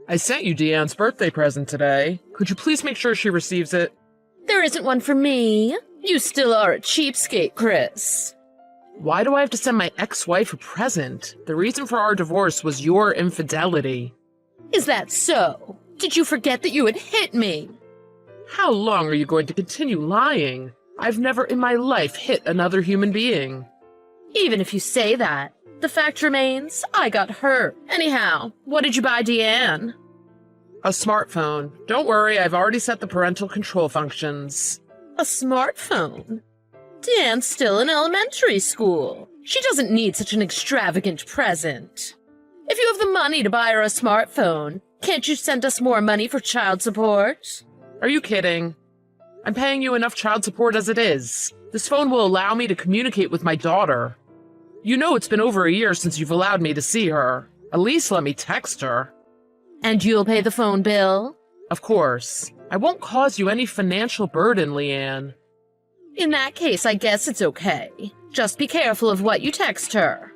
I sent you Deanne's birthday present today. Could you please make sure she receives it? There isn't one for me. You still are a cheapskate, Chris. Why do I have to send my ex-wife a present? The reason for our divorce was your infidelity. Is that so? Did you forget that you had hit me? How long are you going to continue lying? I've never in my life hit another human being. Even if you say that, the fact remains, I got hurt. Anyhow, what did you buy Deanne? A smartphone. Don't worry, I've already set the parental control functions. A smartphone? Deanne's still in elementary school. She doesn't need such an extravagant present. If you have the money to buy her a smartphone, can't you send us more money for child support? Are you kidding? I'm paying you enough child support as it is. This phone will allow me to communicate with my daughter. You know it's been over a year since you've allowed me to see her. At least let me text her. And you'll pay the phone bill? Of course. I won't cause you any financial burden, Leanne. In that case, I guess it's okay. Just be careful of what you text her.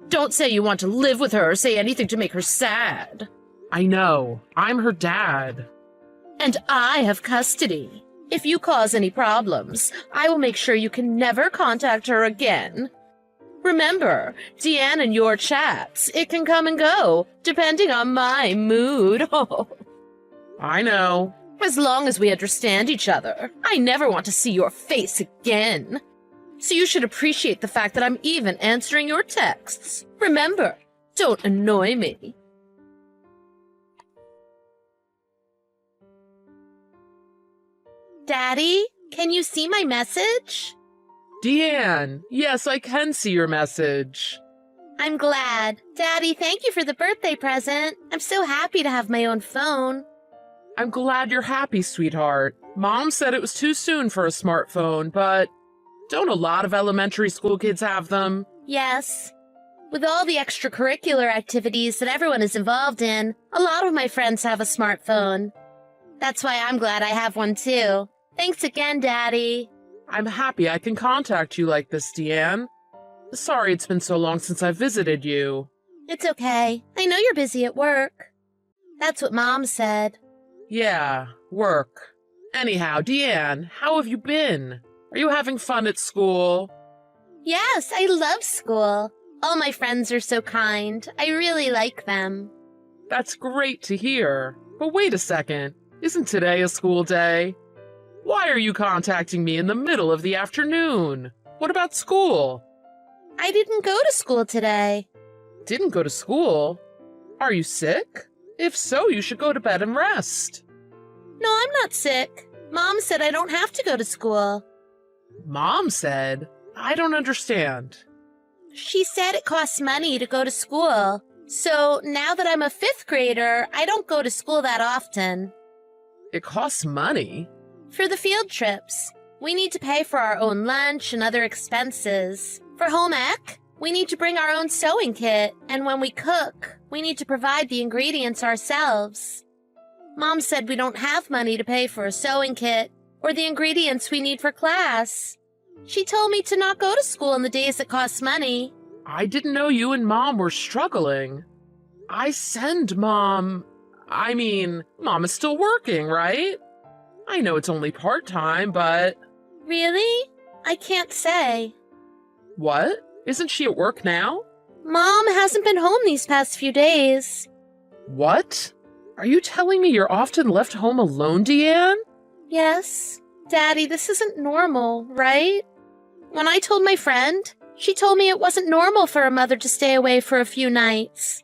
Don't say you want to live with her or say anything to make her sad. I know. I'm her dad. And I have custody. If you cause any problems, I will make sure you can never contact her again. Remember, Deanne and your chats, it can come and go, depending on my mood. I know. As long as we understand each other, I never want to see your face again. So you should appreciate the fact that I'm even answering your texts. Remember, don't annoy me. Daddy, can you see my message? Deanne, yes, I can see your message. I'm glad. Daddy, thank you for the birthday present. I'm so happy to have my own phone. I'm glad you're happy, sweetheart. Mom said it was too soon for a smartphone, but don't a lot of elementary school kids have them? Yes. With all the extracurricular activities that everyone is involved in, a lot of my friends have a smartphone. That's why I'm glad I have one too. Thanks again, Daddy. I'm happy I can contact you like this, Deanne. Sorry it's been so long since I visited you. It's okay. I know you're busy at work. That's what Mom said. Yeah, work. Anyhow, Deanne, how have you been? Are you having fun at school? Yes, I love school. All my friends are so kind. I really like them. That's great to hear. But wait a second. Isn't today a school day? Why are you contacting me in the middle of the afternoon? What about school? I didn't go to school today. Didn't go to school? Are you sick? If so, you should go to bed and rest. No, I'm not sick. Mom said I don't have to go to school. Mom said? I don't understand. She said it costs money to go to school. So now that I'm a 5th grader, I don't go to school that often. It costs money? For the field trips, we need to pay for our own lunch and other expenses. For home ec, we need to bring our own sewing kit, and when we cook, we need to provide the ingredients ourselves. Mom said we don't have money to pay for a sewing kit or the ingredients we need for class. She told me to not go to school on the days that cost money. I didn't know you and Mom were struggling. I send Mom... Mom is still working, right? I know it's only part-time, but... Really? I can't say. What? Isn't she at work now? Mom hasn't been home these past few days. What? Are you telling me you're often left home alone, Deanne? Yes. Daddy, this isn't normal, right? When I told my friend, she told me it wasn't normal for a mother to stay away for a few nights.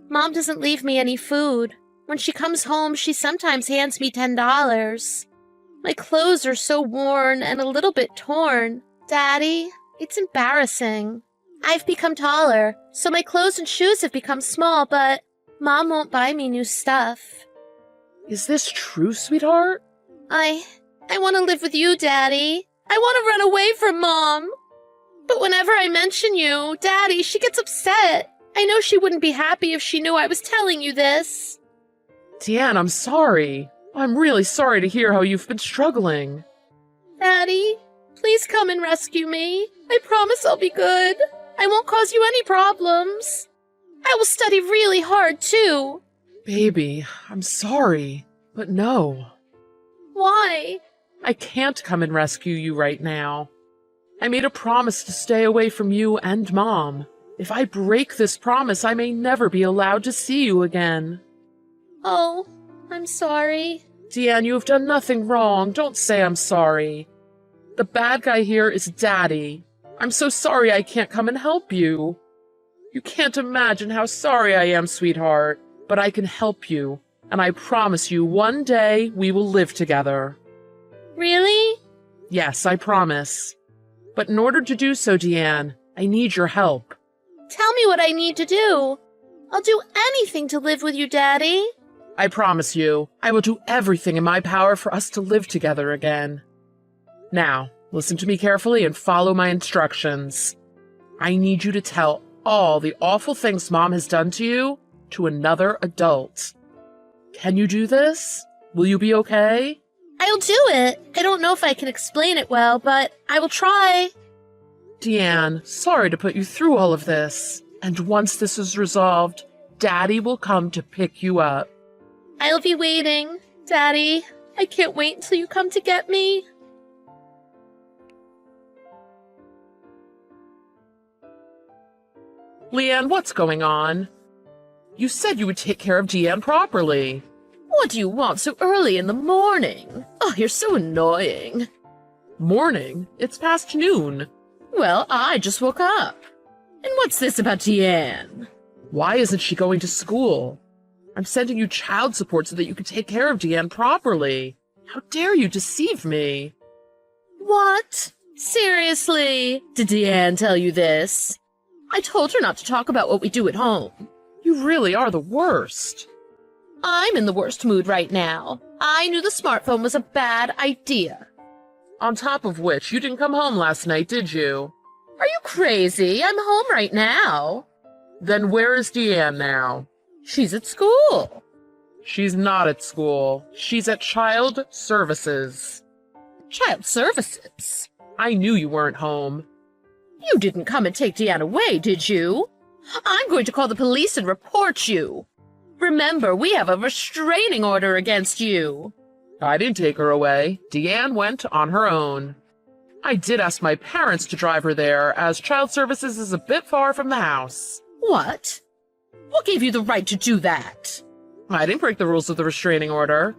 Mom doesn't leave me any food. When she comes home, she sometimes hands me $10. My clothes are so worn and a little bit torn. Daddy, it's embarrassing. I've become taller, so my clothes and shoes have become small, but Mom won't buy me new stuff. Is this true, sweetheart? I want to live with you, Daddy. I want to run away from Mom. But whenever I mention you, Daddy, she gets upset. I know she wouldn't be happy if she knew I was telling you this. Deanne, I'm sorry. I'm really sorry to hear how you've been struggling. Daddy, please come and rescue me. I promise I'll be good. I won't cause you any problems. I will study really hard, too. Baby, I'm sorry, but no. Why? I can't come and rescue you right now. I made a promise to stay away from you and Mom. If I break this promise, I may never be allowed to see you again. Oh, I'm sorry. Deanne, you have done nothing wrong. Don't say I'm sorry. The bad guy here is Daddy. I'm so sorry I can't come and help you. You can't imagine how sorry I am, sweetheart. But I can help you, and I promise you one day we will live together. Really? Yes, I promise. But in order to do so, Deanne, I need your help. Tell me what I need to do. I'll do anything to live with you, Daddy. I promise you, I will do everything in my power for us to live together again. Now, listen to me carefully and follow my instructions. I need you to tell all the awful things Mom has done to you to another adult. Can you do this? Will you be okay? I'll do it. I don't know if I can explain it well, but I will try. Deanne, sorry to put you through all of this. And once this is resolved, Daddy will come to pick you up. I'll be waiting, Daddy. I can't wait until you come to get me. Leanne, what's going on? You said you would take care of Deanne properly. What do you want so early in the morning? Oh, you're so annoying. Morning? It's past noon. Well, I just woke up. And what's this about Deanne? Why isn't she going to school? I'm sending you child support so that you can take care of Deanne properly. How dare you deceive me? What? Seriously? Did Deanne tell you this? I told her not to talk about what we do at home. You really are the worst. I'm in the worst mood right now. I knew the smartphone was a bad idea. On top of which, you didn't come home last night, did you? Are you crazy? I'm home right now. Then where is Deanne now? She's at school. She's not at school. She's at Child Services. Child Services? I knew you weren't home. You didn't come and take Deanne away, did you? I'm going to call the police and report you. Remember, we have a restraining order against you. I didn't take her away. Deanne went on her own. I did ask my parents to drive her there, as Child Services is a bit far from the house. What? What gave you the right to do that? I didn't break the rules of the restraining order.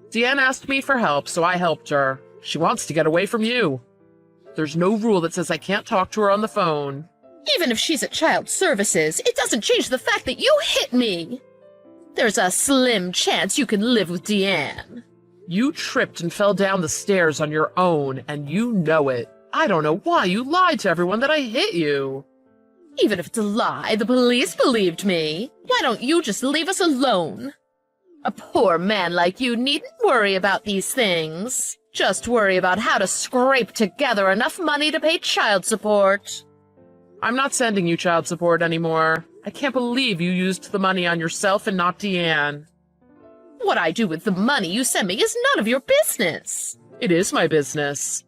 Deanne asked me for help, so I helped her. She wants to get away from you. There's no rule that says I can't talk to her on the phone. Even if she's at Child Services, it doesn't change the fact that you hit me. There's a slim chance you can live with Deanne. You tripped and fell down the stairs on your own, and you know it. I don't know why you lied to everyone that I hit you. Even if it's a lie, the police believed me. Why don't you just leave us alone? A poor man like you needn't worry about these things. Just worry about how to scrape together enough money to pay child support. I'm not sending you child support anymore. I can't believe you used the money on yourself and not Deanne. What I do with the money you send me is none of your business. It is my business.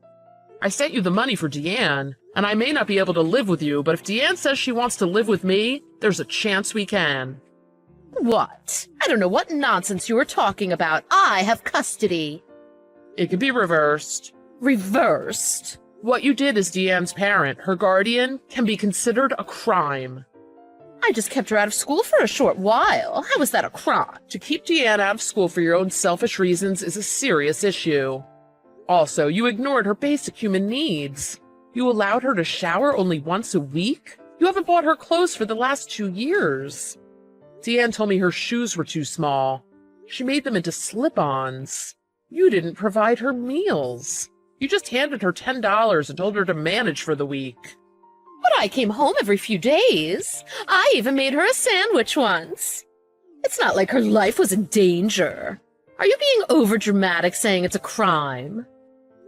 I sent you the money for Deanne, and I may not be able to live with you, but if Deanne says she wants to live with me, there's a chance we can. What? I don't know what nonsense you are talking about. I have custody. It can be reversed. Reversed? What you did as Deanne's parent, her guardian, can be considered a crime. I just kept her out of school for a short while. How is that a crime? To keep Deanne out of school for your own selfish reasons is a serious issue. Also, you ignored her basic human needs. You allowed her to shower only once a week? You haven't bought her clothes for the last 2 years. Deanne told me her shoes were too small. She made them into slip-ons. You didn't provide her meals. You just handed her $10 and told her to manage for the week. But I came home every few days. I even made her a sandwich once. It's not like her life was in danger. Are you being overdramatic saying it's a crime?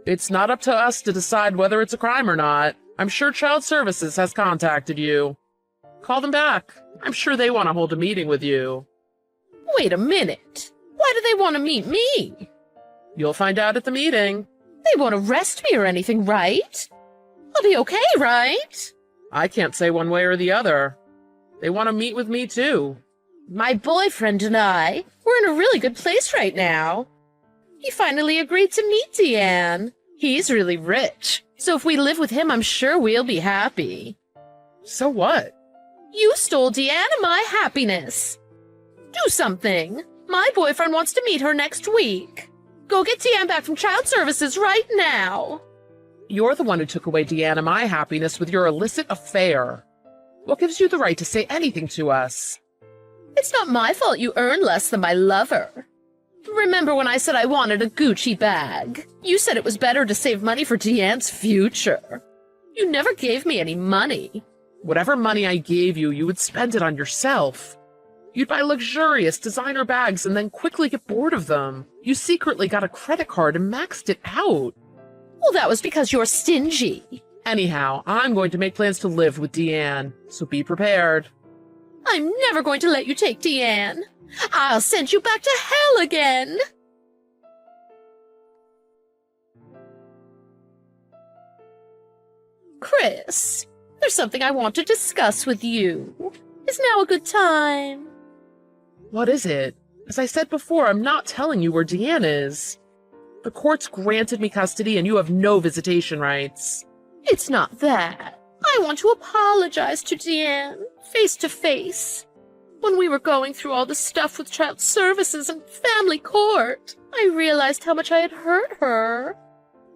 It's not up to us to decide whether it's a crime or not. I'm sure Child Services has contacted you. Call them back. I'm sure they want to hold a meeting with you. Wait a minute. Why do they want to meet me? You'll find out at the meeting. They won't arrest me or anything, right? I'll be okay, right? I can't say one way or the other. They want to meet with me, too. My boyfriend and I, we're in a really good place right now. He finally agreed to meet Deanne. He's really rich, so if we live with him, I'm sure we'll be happy. So what? You stole Deanne and my happiness. Do something. My boyfriend wants to meet her next week. Go get Deanne back from child services right now. You're the one who took away Deanne and my happiness with your illicit affair. What gives you the right to say anything to us? It's not my fault you earn less than my lover. Remember when I said I wanted a Gucci bag? You said it was better to save money for Deanne's future. You never gave me any money. Whatever money I gave you, you would spend it on yourself. You'd buy luxurious designer bags and then quickly get bored of them. You secretly got a credit card and maxed it out. Well, that was because you're stingy. Anyhow, I'm going to make plans to live with Deanne, so be prepared. I'm never going to let you take Deanne. I'll send you back to hell again. Chris, there's something I want to discuss with you. Is now a good time? What is it? As I said before, I'm not telling you where Deanne is. The courts granted me custody and you have no visitation rights. It's not that. I want to apologize to Deanne, face to face. When we were going through all the stuff with child services and family court, I realized how much I had hurt her.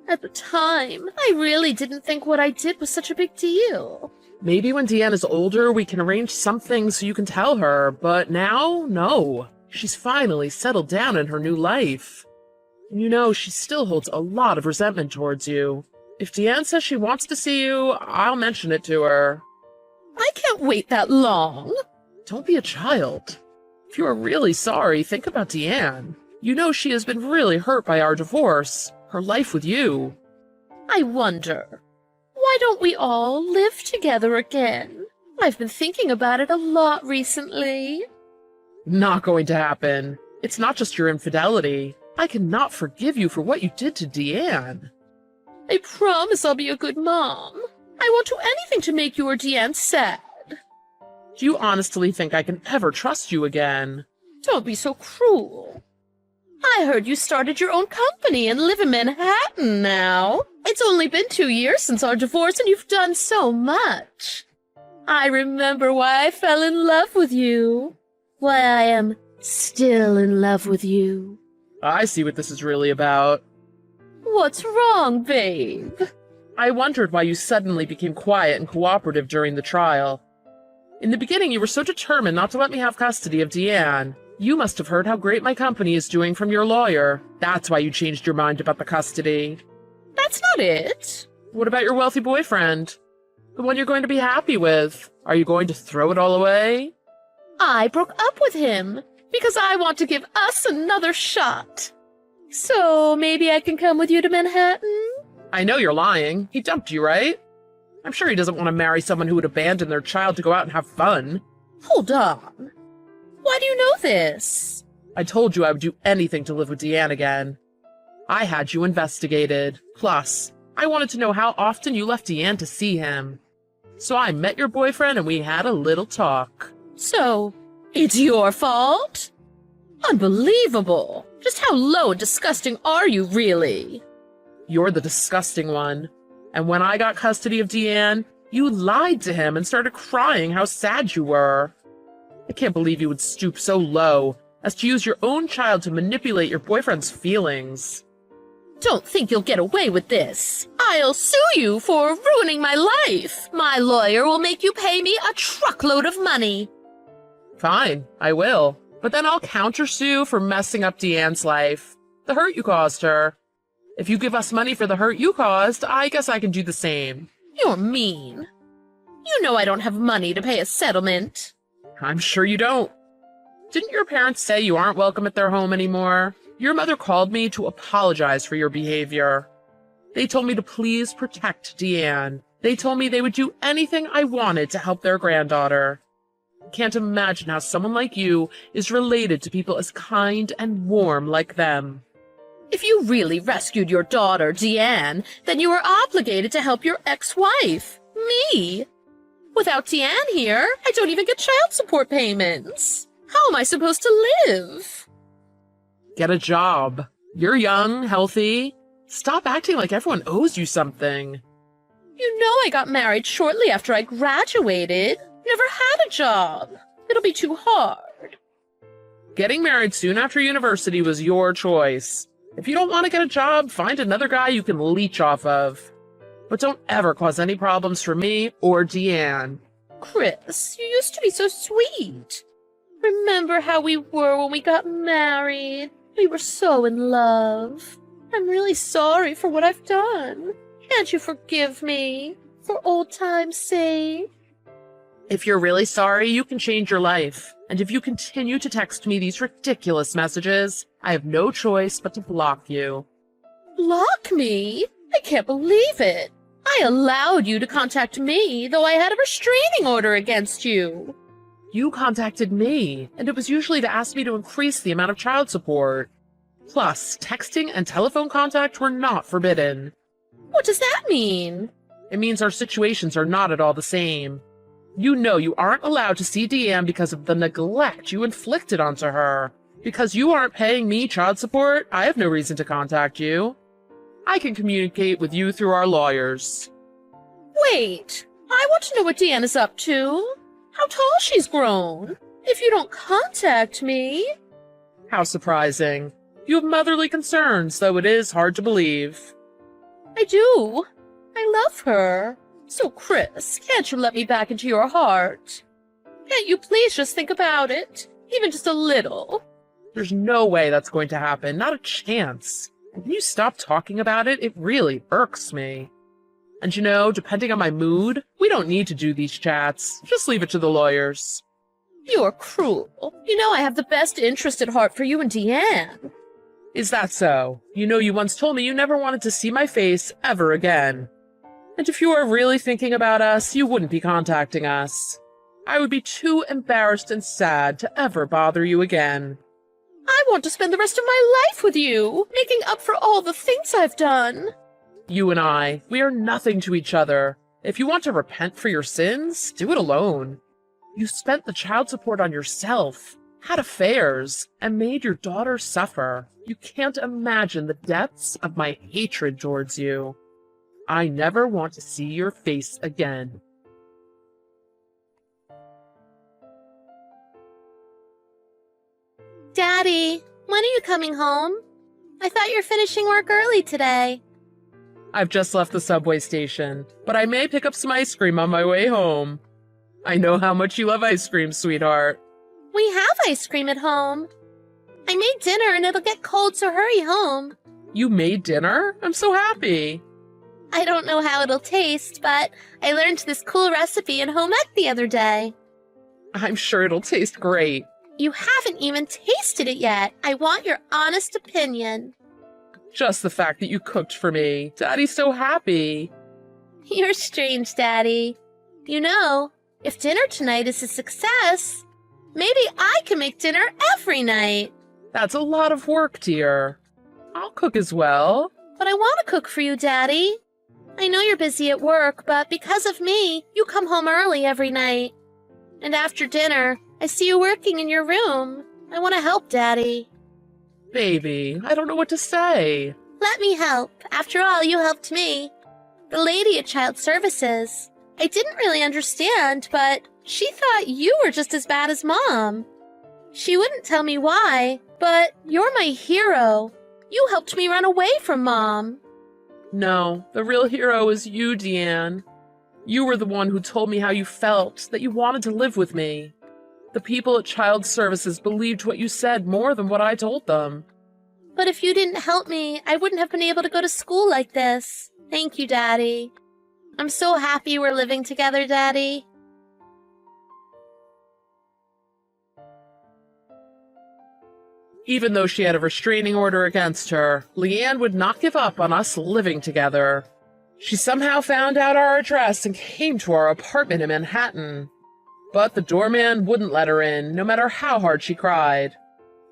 At the time, I really didn't think what I did was such a big deal. Maybe when Deanne is older, we can arrange something so you can tell her, but now, no. She's finally settled down in her new life. And you know, she still holds a lot of resentment towards you. If Deanne says she wants to see you, I'll mention it to her. I can't wait that long. Don't be a child. If you are really sorry, think about Deanne. You know she has been really hurt by our divorce, her life with you. I wonder, why don't we all live together again? I've been thinking about it a lot recently. Not going to happen. It's not just your infidelity. I cannot forgive you for what you did to Deanne. I promise I'll be a good mom. I won't do anything to make you or Deanne sad. Do you honestly think I can ever trust you again? Don't be so cruel. I heard you started your own company and live in Manhattan now. It's only been 2 years since our divorce and you've done so much. I remember why I fell in love with you. Why I am still in love with you. I see what this is really about. What's wrong, babe? I wondered why you suddenly became quiet and cooperative during the trial. In the beginning, you were so determined not to let me have custody of Deanne. You must have heard how great my company is doing from your lawyer. That's why you changed your mind about the custody. That's not it. What about your wealthy boyfriend? The one you're going to be happy with? Are you going to throw it all away? I broke up with him because I want to give us another shot. So maybe I can come with you to Manhattan? I know you're lying. He dumped you, right? I'm sure he doesn't want to marry someone who would abandon their child to go out and have fun. Hold on. Why do you know this? I told you I would do anything to live with Deanne again. I had you investigated. Plus, I wanted to know how often you left Deanne to see him. So I met your boyfriend and we had a little talk. So, it's your fault? Unbelievable. Just how low and disgusting are you, really? You're the disgusting one. And when I got custody of Deanne, you lied to him and started crying how sad you were. I can't believe you would stoop so low as to use your own child to manipulate your boyfriend's feelings. Don't think you'll get away with this. I'll sue you for ruining my life. My lawyer will make you pay me a truckload of money. Fine, I will. But then I'll countersue for messing up Deanne's life. The hurt you caused her. If you give us money for the hurt you caused, I guess I can do the same. You're mean. You know I don't have money to pay a settlement. I'm sure you don't. Didn't your parents say you aren't welcome at their home anymore? Your mother called me to apologize for your behavior. They told me to please protect Deanne. They told me they would do anything I wanted to help their granddaughter. I can't imagine how someone like you is related to people as kind and warm like them. If you really rescued your daughter, Deanne, then you are obligated to help your ex-wife, me. Without Deanne here, I don't even get child support payments. How am I supposed to live? Get a job. You're young, healthy. Stop acting like everyone owes you something. You know I got married shortly after I graduated. Never had a job. It'll be too hard. Getting married soon after university was your choice. If you don't want to get a job, find another guy you can leech off of. But don't ever cause any problems for me or Deanne. Chris, you used to be so sweet. Remember how we were when we got married? We were so in love. I'm really sorry for what I've done. Can't you forgive me? For old time's sake? If you're really sorry, you can change your life. And if you continue to text me these ridiculous messages, I have no choice but to block you. Block me? I can't believe it. I allowed you to contact me, though I had a restraining order against you. You contacted me, and it was usually to ask me to increase the amount of child support. Plus, texting and telephone contact were not forbidden. What does that mean? It means our situations are not at all the same. You know you aren't allowed to see Deanne because of the neglect you inflicted onto her. Because you aren't paying me child support, I have no reason to contact you. I can communicate with you through our lawyers. Wait, I want to know what Deanne is up to. How tall she's grown. If you don't contact me... How surprising. You have motherly concerns, though it is hard to believe. I do. I love her. So, Chris, can't you let me back into your heart? Can't you please just think about it? Even just a little. There's no way that's going to happen. Not a chance. Can you stop talking about it? It really irks me. And you know, depending on my mood, we don't need to do these chats. Just leave it to the lawyers. You're cruel. You know I have the best interest at heart for you and Deanne. Is that so? You know you once told me you never wanted to see my face ever again. And if you are really thinking about us, you wouldn't be contacting us. I would be too embarrassed and sad to ever bother you again. I want to spend the rest of my life with you, making up for all the things I've done. You and I, we are nothing to each other. If you want to repent for your sins, do it alone. You spent the child support on yourself, had affairs, and made your daughter suffer. You can't imagine the depths of my hatred towards you. I never want to see your face again. Daddy, when are you coming home? I thought you were finishing work early today. I've just left the subway station, but I may pick up some ice cream on my way home. I know how much you love ice cream, sweetheart. We have ice cream at home. I made dinner and it'll get cold, so hurry home. You made dinner? I'm so happy. I don't know how it'll taste, but I learned this cool recipe in home ec the other day. I'm sure it'll taste great. You haven't even tasted it yet. I want your honest opinion. Just the fact that you cooked for me. Daddy's so happy. You're strange, Daddy. You know, if dinner tonight is a success, maybe I can make dinner every night. That's a lot of work, dear. I'll cook as well. But I want to cook for you, Daddy. I know you're busy at work, but because of me, you come home early every night. And after dinner, I see you working in your room. I want to help, Daddy. Baby, I don't know what to say. Let me help. After all, you helped me. The lady at Child Services. I didn't really understand, but she thought you were just as bad as Mom. She wouldn't tell me why, but you're my hero. You helped me run away from Mom. No, the real hero is you, Deanne. You were the one who told me how you felt, that you wanted to live with me. The people at Child Services believed what you said more than what I told them. But if you didn't help me, I wouldn't have been able to go to school like this. Thank you, Daddy. I'm so happy we're living together, Daddy. Even though she had a restraining order against her, Leanne would not give up on us living together. She somehow found out our address and came to our apartment in Manhattan. But the doorman wouldn't let her in, no matter how hard she cried.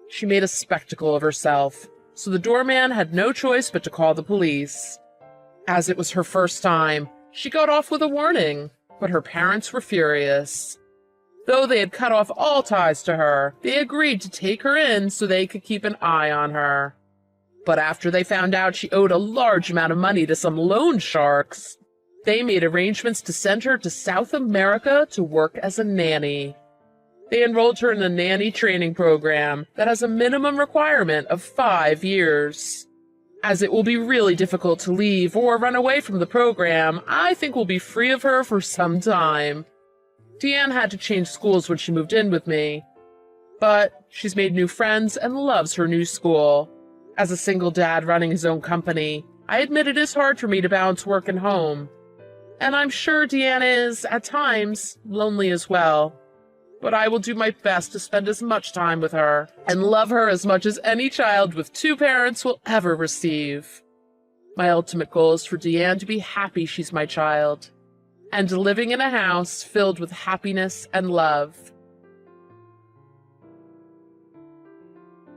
She made a spectacle of herself, so the doorman had no choice but to call the police. As it was her first time, she got off with a warning, but her parents were furious. Though they had cut off all ties to her, they agreed to take her in so they could keep an eye on her. But after they found out she owed a large amount of money to some loan sharks, they made arrangements to send her to South America to work as a nanny. They enrolled her in a nanny training program that has a minimum requirement of 5 years. As it will be really difficult to leave or run away from the program, I think we'll be free of her for some time. Deanne had to change schools when she moved in with me, but she's made new friends and loves her new school. As a single dad running his own company, I admit it is hard for me to balance work and home. And I'm sure Deanne is, at times, lonely as well. But I will do my best to spend as much time with her and love her as much as any child with 2 parents will ever receive. My ultimate goal is for Deanne to be happy she's my child, and living in a house filled with happiness and love.